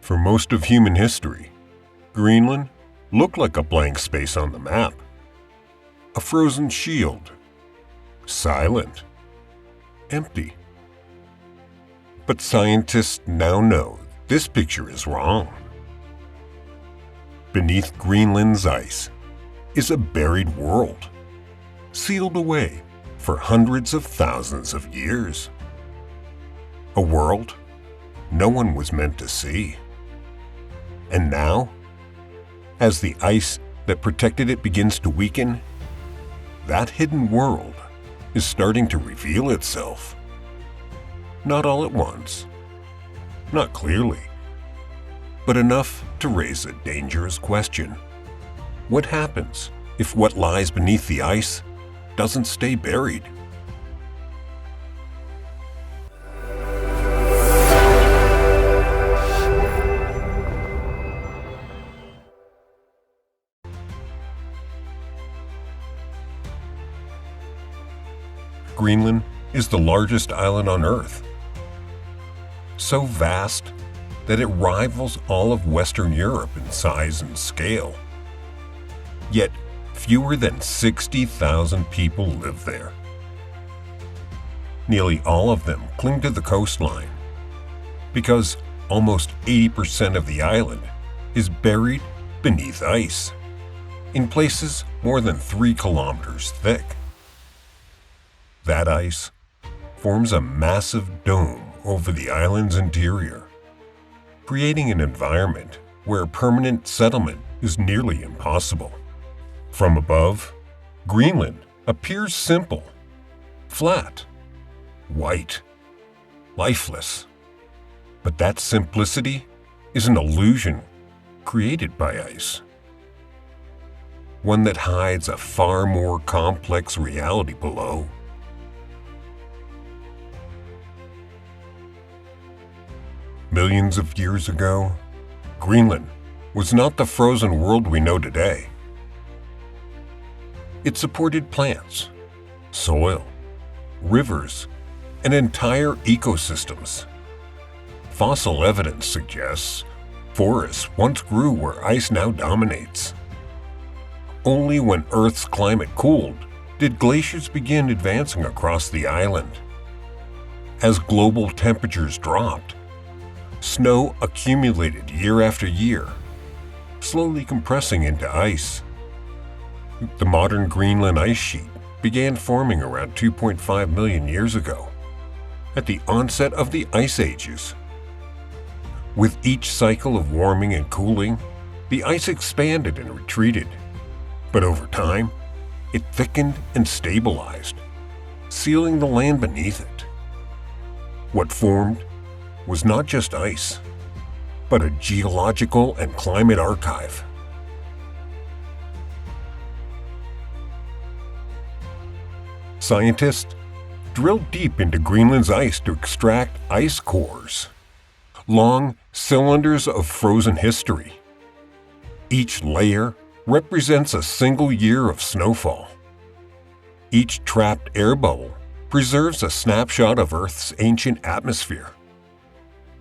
For most of human history, Greenland looked like a blank space on the map. A frozen shield. Silent. Empty. But scientists now know this picture is wrong. Beneath Greenland's ice is a buried world, sealed away for hundreds of thousands of years. A world no one was meant to see. And now, as the ice that protected it begins to weaken, that hidden world is starting to reveal itself. Not all at once, not clearly, but enough to raise a dangerous question. What happens if what lies beneath the ice doesn't stay buried? Greenland is the largest island on Earth. So vast that it rivals all of Western Europe in size and scale. Yet, fewer than 60,000 people live there. Nearly all of them cling to the coastline, because almost 80% of the island is buried beneath ice, in places more than 3 kilometers thick. That ice forms a massive dome over the island's interior, creating an environment where permanent settlement is nearly impossible. From above, Greenland appears simple, flat, white, lifeless. But that simplicity is an illusion created by ice, one that hides a far more complex reality below. Millions of years ago, Greenland was not the frozen world we know today. It supported plants, soil, rivers, and entire ecosystems. Fossil evidence suggests forests once grew where ice now dominates. Only when Earth's climate cooled did glaciers begin advancing across the island. As global temperatures dropped, snow accumulated year after year, slowly compressing into ice. The modern Greenland ice sheet began forming around 2.5 million years ago, at the onset of the ice ages. With each cycle of warming and cooling, the ice expanded and retreated, but over time, it thickened and stabilized, sealing the land beneath it. What formed was not just ice, but a geological and climate archive. Scientists drilled deep into Greenland's ice to extract ice cores, long cylinders of frozen history. Each layer represents a single year of snowfall. Each trapped air bubble preserves a snapshot of Earth's ancient atmosphere.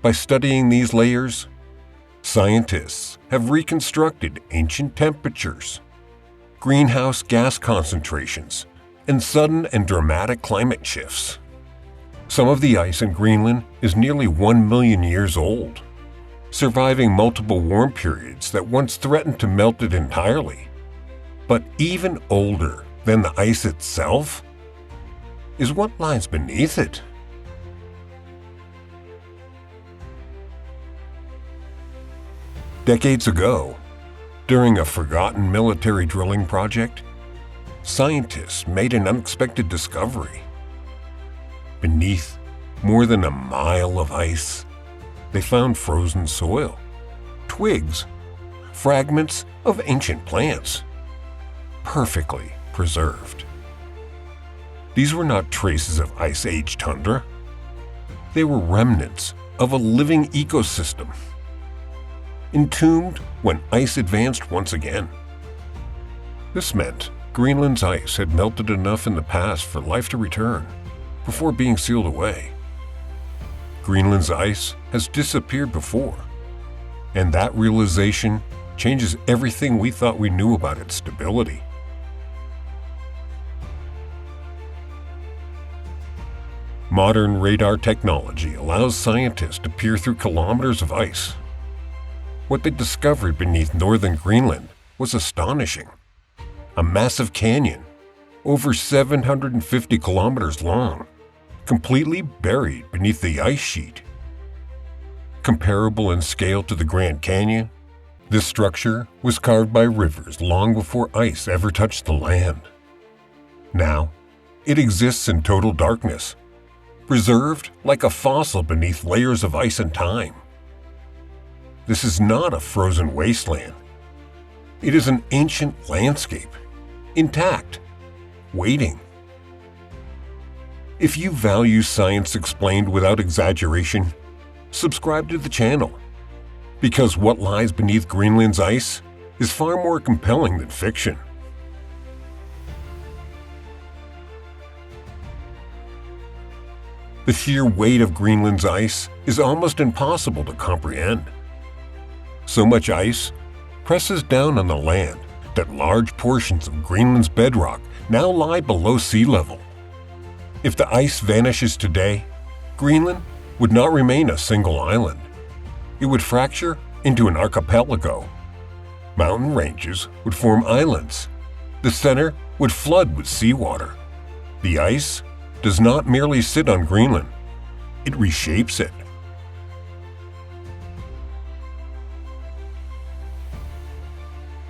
By studying these layers, scientists have reconstructed ancient temperatures, greenhouse gas concentrations, and sudden and dramatic climate shifts. Some of the ice in Greenland is nearly 1 million years old, surviving multiple warm periods that once threatened to melt it entirely. But even older than the ice itself is what lies beneath it. Decades ago, during a forgotten military drilling project, scientists made an unexpected discovery. Beneath more than a mile of ice, they found frozen soil, twigs, fragments of ancient plants, perfectly preserved. These were not traces of Ice Age tundra. They were remnants of a living ecosystem, entombed when ice advanced once again. This meant Greenland's ice had melted enough in the past for life to return, before being sealed away. Greenland's ice has disappeared before, And that realization changes everything we thought we knew about its stability. Modern radar technology allows scientists to peer through kilometers of ice. What they discovered beneath northern Greenland was astonishing. A massive canyon, over 750 kilometers long, completely buried beneath the ice sheet. Comparable in scale to the Grand Canyon, this structure was carved by rivers long before ice ever touched the land. Now, it exists in total darkness, preserved like a fossil beneath layers of ice and time. This is not a frozen wasteland. It is an ancient landscape, intact, waiting. If you value science explained without exaggeration, subscribe to the channel, because what lies beneath Greenland's ice is far more compelling than fiction. The sheer weight of Greenland's ice is almost impossible to comprehend. So much ice presses down on the land that large portions of Greenland's bedrock now lie below sea level. If the ice vanishes today, Greenland would not remain a single island. It would fracture into an archipelago. Mountain ranges would form islands. The center would flood with seawater. The ice does not merely sit on Greenland, it reshapes it.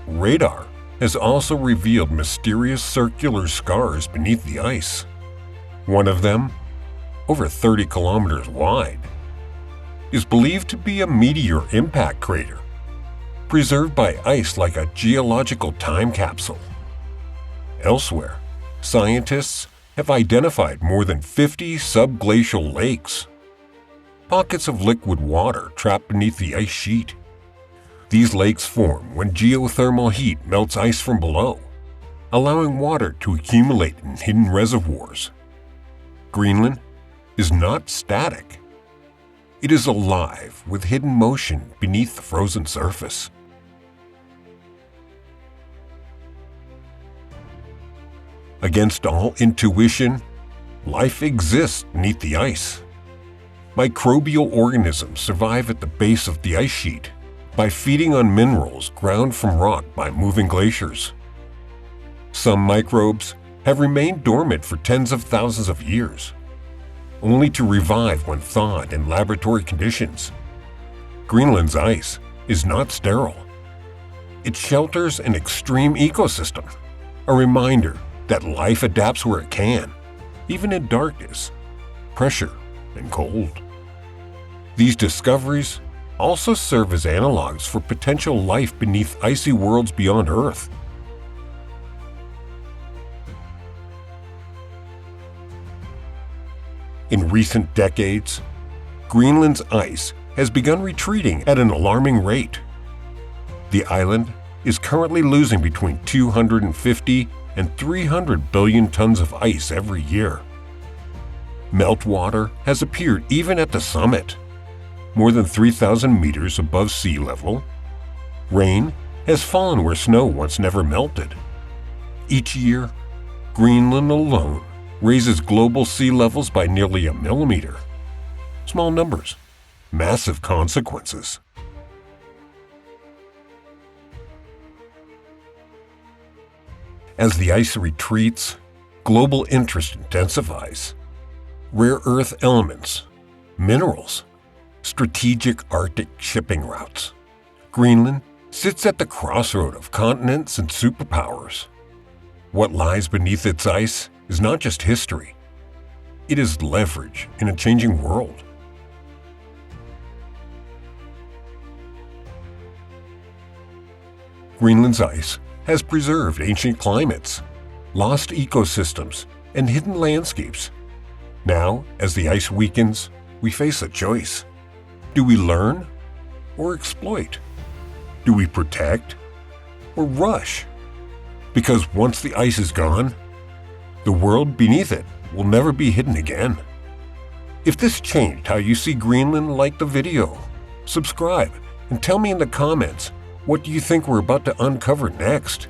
Radar has also revealed mysterious circular scars beneath the ice. One of them, over 30 kilometers wide, is believed to be a meteor impact crater, preserved by ice like a geological time capsule. Elsewhere, scientists have identified more than 50 subglacial lakes, pockets of liquid water trapped beneath the ice sheet. These lakes form when geothermal heat melts ice from below, allowing water to accumulate in hidden reservoirs. Greenland is not static. It is alive with hidden motion beneath the frozen surface. Against all intuition, life exists beneath the ice. Microbial organisms survive at the base of the ice sheet by feeding on minerals ground from rock by moving glaciers. Some microbes have remained dormant for tens of thousands of years, only to revive when thawed in laboratory conditions. Greenland's ice is not sterile. It shelters an extreme ecosystem, a reminder that life adapts where it can, even in darkness, pressure, and cold. These discoveries also serve as analogs for potential life beneath icy worlds beyond Earth. In recent decades, Greenland's ice has begun retreating at an alarming rate. The island is currently losing between 250 and 300 billion tons of ice every year. Meltwater has appeared even at the summit, more than 3,000 meters above sea level. Rain has fallen where snow once never melted. Each year, Greenland alone raises global sea levels by nearly a millimeter. Small numbers, massive consequences. As the ice retreats, global interest intensifies. Rare earth elements, minerals, strategic Arctic shipping routes. Greenland sits at the crossroad of continents and superpowers. What lies beneath its ice is not just history. It is leverage in a changing world. Greenland's ice has preserved ancient climates, lost ecosystems, and hidden landscapes. Now, as the ice weakens, we face a choice. Do we learn or exploit? Do we protect or rush? Because once the ice is gone, the world beneath it will never be hidden again. If this changed how you see Greenland, like the video, subscribe, And tell me in the comments, what do you think we're about to uncover next?